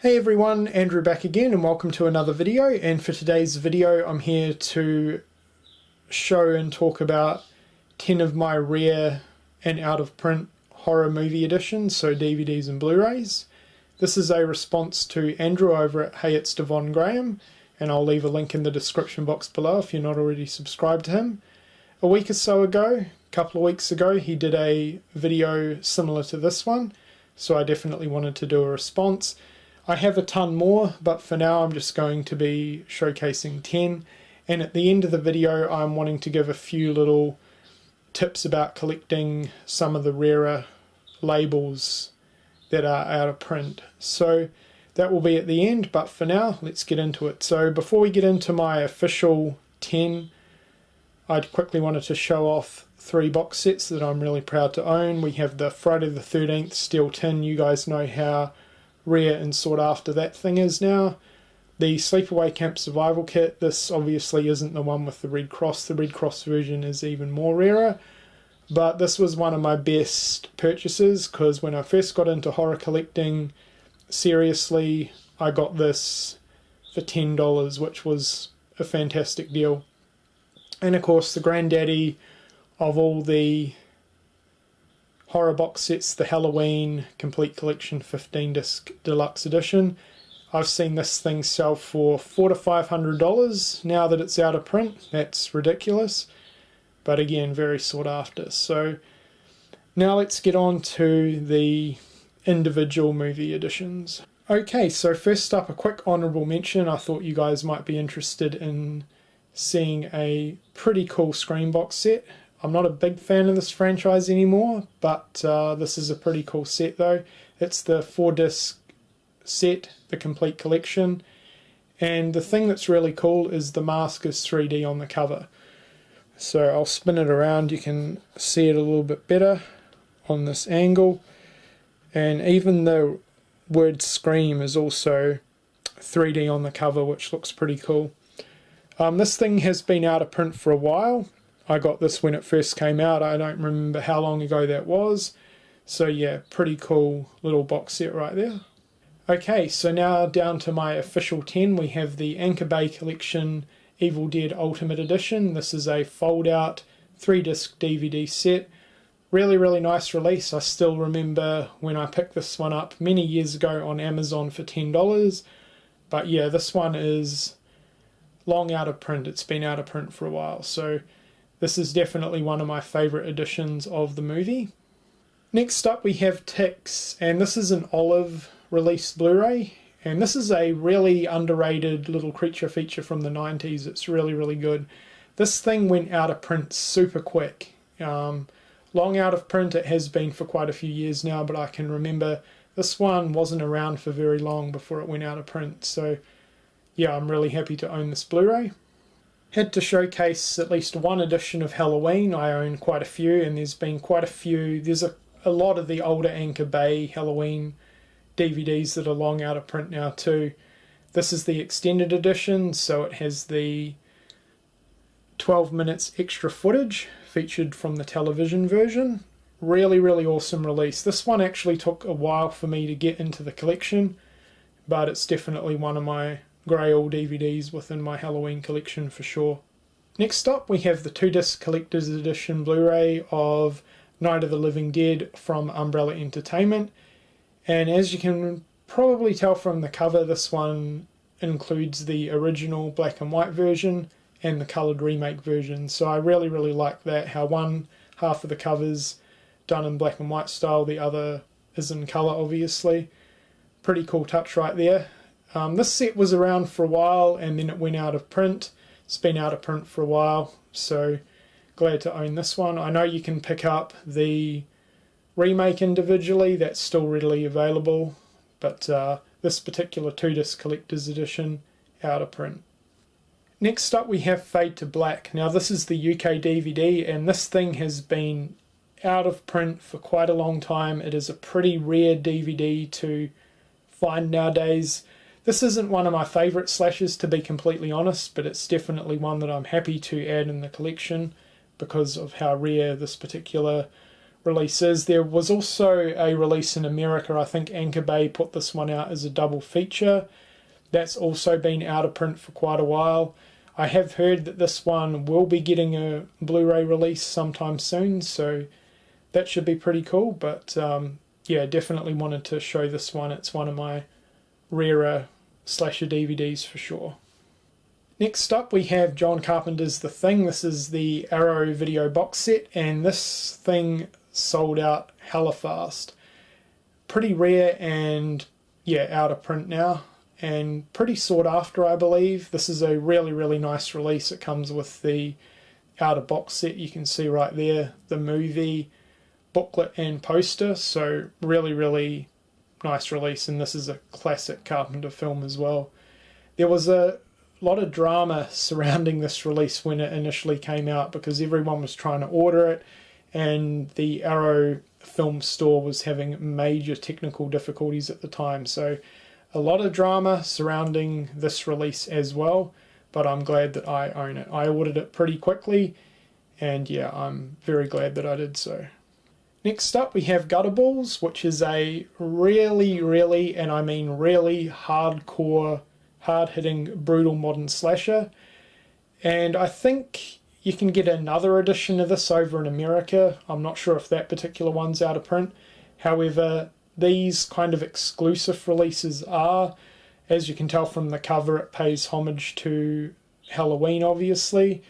Hey everyone, Andrew back again and welcome to another video. And for today's video I'm here to show and talk about 10 of my rare and out of print horror movie editions, so DVDs and Blu-rays. This is a response to Andrew over at Hey It's Devon Graham, and I'll leave a link in the description box below if you're not already subscribed to him. A week or so ago, a couple of weeks ago, he did a video similar to this one, so I definitely wanted to do a response. I have a ton more, but for now I'm just going to be showcasing 10, and at the end of the video I'm wanting to give a few little tips about collecting some of the rarer labels that are out of print. So that will be at the end, but for now let's get into it. So before we get into my official 10, I quickly wanted to show off 3 box sets that I'm really proud to own. We have the Friday the 13th steel tin. You guys know how rare and sought after that thing is now. The Sleepaway Camp Survival Kit, this obviously isn't the one with the Red Cross. The Red Cross version is even more rarer, but this was one of my best purchases because when I first got into horror collecting seriously, I got this for $10, which was a fantastic deal. And of course the granddaddy of all the horror box sets, the Halloween Complete Collection 15 disc deluxe edition. I've seen this thing sell for $400 to $500 now that it's out of print. That's ridiculous, but again very sought after. So now let's get on to the individual movie editions. Okay, so first up, a quick honourable mention. I thought you guys might be interested in seeing a pretty cool Scream box set. I'm not a big fan of this franchise anymore, but this is a pretty cool set though. It's the 4-disc set, the complete collection, and the thing that's really cool is the mask is 3D on the cover. So I'll spin it around, you can see it a little bit better on this angle, and even the word Scream is also 3D on the cover, which looks pretty cool. This thing has been out of print for a while. I got this when it first came out. I don't remember how long ago that was. So yeah, pretty cool little box set right there. Okay, so now down to my official 10. We have the Anchor Bay Collection Evil Dead Ultimate Edition. This is a fold-out 3-disc DVD set. Really nice release. I still remember when I picked this one up many years ago on Amazon for $10. But yeah, this one is long out of print. It's been out of print for a while. So this is definitely one of my favourite editions of the movie. Next up we have Ticks, and this is an olive release Blu-ray, and this is a really underrated little creature feature from the 90s. It's really good. This thing went out of print super quick. Long out of print it has been for quite a few years now, but I can remember this one wasn't around for very long before it went out of print. So yeah, I'm really happy to own this Blu-ray. Had to showcase at least one edition of Halloween. I own quite a few, and there's been quite a few. There's a lot of the older Anchor Bay Halloween DVDs that are long out of print now too. This is the extended edition, so it has the 12 minutes extra footage featured from the television version. Really awesome release. This one actually took a while for me to get into the collection, but it's definitely one of my Grail DVDs within my Halloween collection for sure. Next up we have the 2-disc collector's edition Blu-ray of Night of the Living Dead from Umbrella Entertainment, and as you can probably tell from the cover, this one includes the original black and white version and the coloured remake version. So I really like that, how one half of the cover's done in black and white style, the other is in colour obviously. Pretty cool touch right there. This set was around for a while and then it went out of print. It's been out of print for a while, so glad to own this one. I know you can pick up the remake individually, that's still readily available, but this particular 2-disc collector's edition, out of print. Next up we have Fade to Black. Now this is the UK DVD, and this thing has been out of print for quite a long time. It is a pretty rare DVD to find nowadays. This isn't one of my favourite slashers, to be completely honest, but it's definitely one that I'm happy to add in the collection because of how rare this particular release is. There was also a release in America. I think Anchor Bay put this one out as a double feature. That's also been out of print for quite a while. I have heard that this one will be getting a Blu-ray release sometime soon, so that should be pretty cool. But yeah, definitely wanted to show this one. It's one of my rarer slasher DVDs for sure. Next up we have John Carpenter's The Thing. This is the Arrow video box set, and this thing sold out hella fast. Pretty rare and yeah, out of print now, and pretty sought after, I believe. This is a really, really nice release. It comes with the outer box set. You can see right there the movie, booklet and poster, so really, really nice release, and this is a classic Carpenter film as well. There was a lot of drama surrounding this release when it initially came out because everyone was trying to order it, and the Arrow film store was having major technical difficulties at the time, so a lot of drama surrounding this release as well, but I'm glad that I own it. I ordered it pretty quickly, and yeah, I'm very glad that I did so. Next up we have Gutterballs, which is a really, really, and I mean really hardcore, hard-hitting, brutal modern slasher. And I think you can get another edition of this over in America. I'm not sure if that particular one's out of print. However, these kind of exclusive releases are. As you can tell from the cover, it pays homage to Halloween, obviously.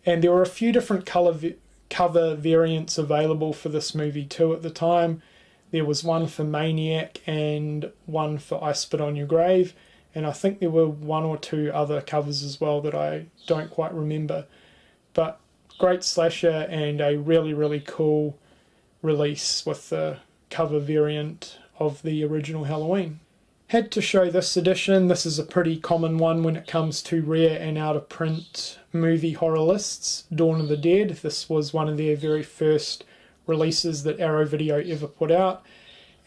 And there were a few different cover variants available for this movie too at the time. There was one for Maniac and one for I Spit on Your Grave, and I think there were one or two other covers as well that I don't quite remember. But great slasher and a really, really cool release with the cover variant of the original Halloween. Had to show this edition. This is a pretty common one when it comes to rare and out of print movie horror lists. Dawn of the Dead. This was one of their very first releases that Arrow Video ever put out,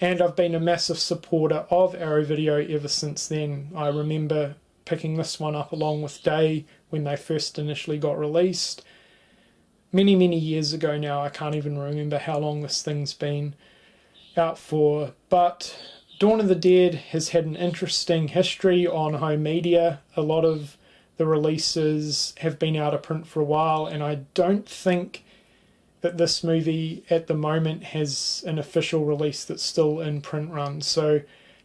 and I've been a massive supporter of Arrow Video ever since then. I remember picking this one up along with Day when they first initially got released. Many, many years ago now. I can't even remember how long this thing's been out for, but Dawn of the Dead has had an interesting history on home media. A lot of the releases have been out of print for a while, and I don't think that this movie at the moment has an official release that's still in print run. So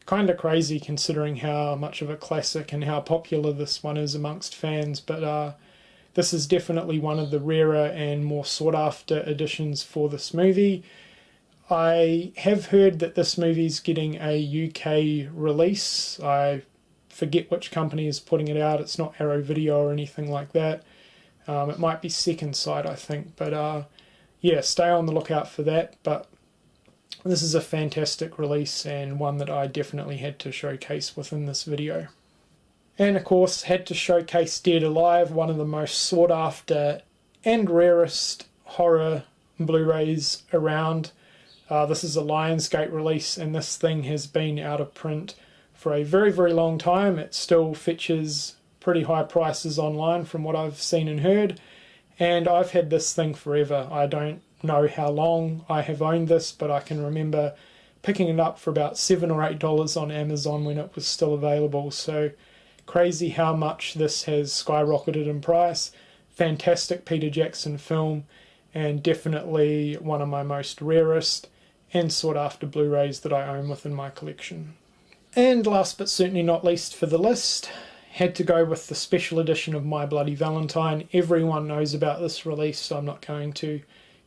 kind of crazy considering how much of a classic and how popular this one is amongst fans. But this is definitely one of the rarer and more sought after editions for this movie. I have heard that this movie's getting a UK release. I forget which company is putting it out. It's not Arrow Video or anything like that. It might be Second Sight, I think. But yeah, stay on the lookout for that. But this is a fantastic release and one that I definitely had to showcase within this video. And of course, had to showcase Dead Alive, one of the most sought after and rarest horror Blu-rays around. This is a Lionsgate release, and this thing has been out of print for a very, very long time. It still fetches pretty high prices online from what I've seen and heard, and I've had this thing forever. I don't know how long I have owned this, but I can remember picking it up for about $7 or $8 on Amazon when it was still available. So crazy how much this has skyrocketed in price. Fantastic Peter Jackson film, and definitely one of my most rarest and sought after Blu-rays that I own within my collection. And last but certainly not least for the list, had to go with the special edition of My Bloody Valentine. Everyone knows about this release, so I'm not going to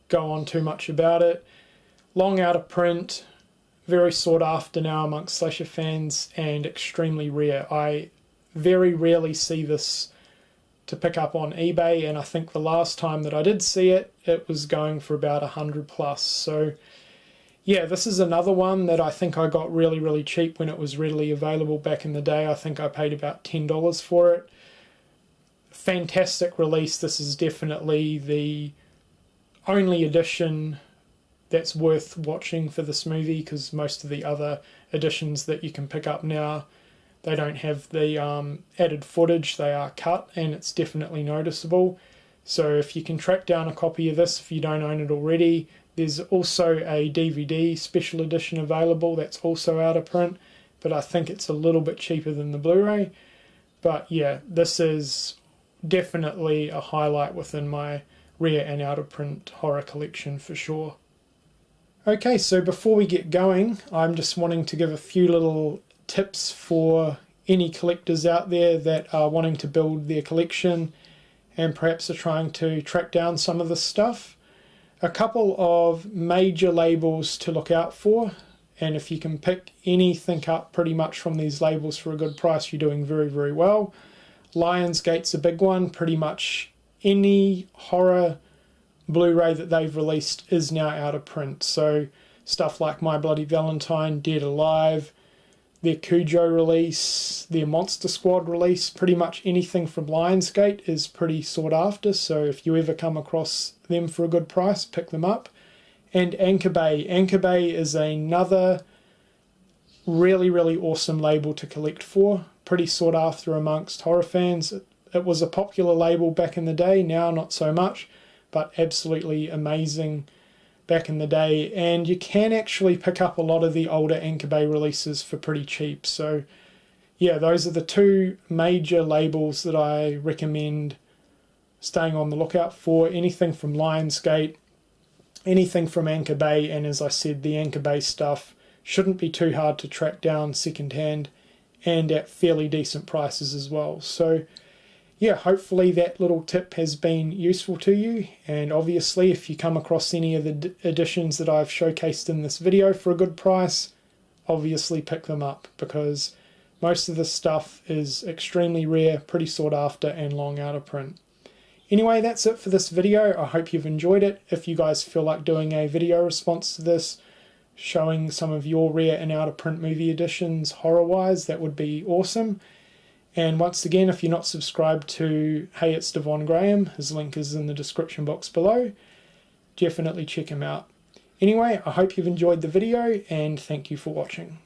go on too much about it. Long out of print, very sought after now amongst slasher fans, and extremely rare. I very rarely see this to pick up on eBay, and I think the last time that I did see it, it was going for about 100 plus. So yeah, this is another one that I think I got really, really cheap when it was readily available back in the day. I think I paid about $10 for it. Fantastic release. This is definitely the only edition that's worth watching for this movie, because most of the other editions that you can pick up now, they don't have the added footage. They are cut, and it's definitely noticeable. So if you can track down a copy of this, if you don't own it already, There's also a DVD special edition available that's also out of print, but I think it's a little bit cheaper than the Blu-ray. But yeah, this is definitely a highlight within my rare and out of print horror collection for sure. Okay, so before we get going, I'm just wanting to give a few little tips for any collectors out there that are wanting to build their collection and perhaps are trying to track down some of this stuff. A couple of major labels to look out for, and if you can pick anything up pretty much from these labels for a good price, you're doing very, very well. Lionsgate's a big one. Pretty much any horror Blu-ray that they've released is now out of print. So stuff like My Bloody Valentine, Dead Alive, their Cujo release, their Monster Squad release, pretty much anything from Lionsgate is pretty sought after. So if you ever come across them for a good price, pick them up. And Anchor Bay. Anchor Bay is another really, really awesome label to collect for. Pretty sought after amongst horror fans. It was a popular label back in the day, now not so much, but absolutely amazing back in the day. And you can actually pick up a lot of the older Anchor Bay releases for pretty cheap. So yeah, those are the two major labels that I recommend staying on the lookout for. Anything from Lionsgate, anything from Anchor Bay, and as I said, the Anchor Bay stuff shouldn't be too hard to track down secondhand and at fairly decent prices as well. So yeah, hopefully that little tip has been useful to you, and obviously if you come across any of the editions that I've showcased in this video for a good price, obviously pick them up, because most of this stuff is extremely rare, pretty sought after, and long out of print. Anyway, that's it for this video. I hope you've enjoyed it. If you guys feel like doing a video response to this, showing some of your rare and out of print movie editions horror-wise, that would be awesome. And once again, if you're not subscribed to Hey It's Devon Graham, his link is in the description box below. Definitely check him out. Anyway, I hope you've enjoyed the video, and thank you for watching.